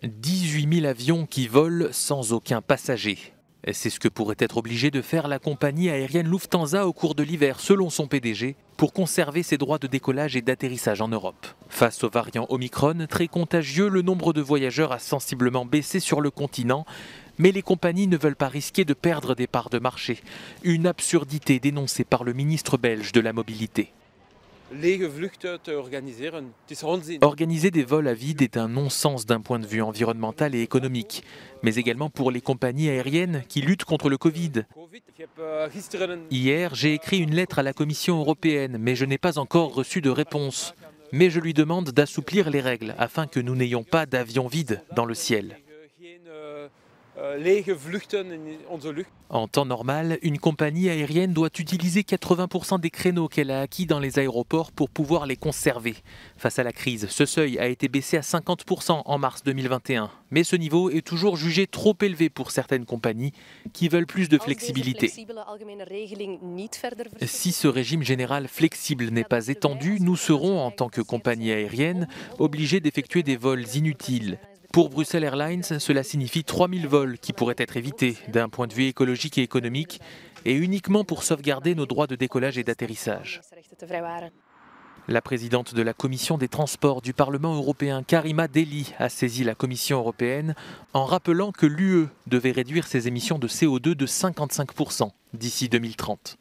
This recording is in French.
18 000 avions qui volent sans aucun passager. C'est ce que pourrait être obligée de faire la compagnie aérienne Lufthansa au cours de l'hiver, selon son PDG, pour conserver ses droits de décollage et d'atterrissage en Europe. Face au variant Omicron, très contagieux, le nombre de voyageurs a sensiblement baissé sur le continent, mais les compagnies ne veulent pas risquer de perdre des parts de marché. Une absurdité dénoncée par le ministre belge de la Mobilité. Organiser des vols à vide est un non-sens d'un point de vue environnemental et économique, mais également pour les compagnies aériennes qui luttent contre le Covid. Hier, j'ai écrit une lettre à la Commission européenne, mais je n'ai pas encore reçu de réponse. Mais je lui demande d'assouplir les règles afin que nous n'ayons pas d'avions vides dans le ciel. En temps normal, une compagnie aérienne doit utiliser 80% des créneaux qu'elle a acquis dans les aéroports pour pouvoir les conserver. Face à la crise, ce seuil a été baissé à 50% en mars 2021. Mais ce niveau est toujours jugé trop élevé pour certaines compagnies qui veulent plus de flexibilité. Si ce régime général flexible n'est pas étendu, nous serons, en tant que compagnie aérienne, obligés d'effectuer des vols inutiles. Pour Bruxelles Airlines, cela signifie 3000 vols qui pourraient être évités d'un point de vue écologique et économique, et uniquement pour sauvegarder nos droits de décollage et d'atterrissage. La présidente de la Commission des Transports du Parlement européen, Karima Delli, a saisi la Commission européenne en rappelant que l'UE devait réduire ses émissions de CO2 de 55% d'ici 2030.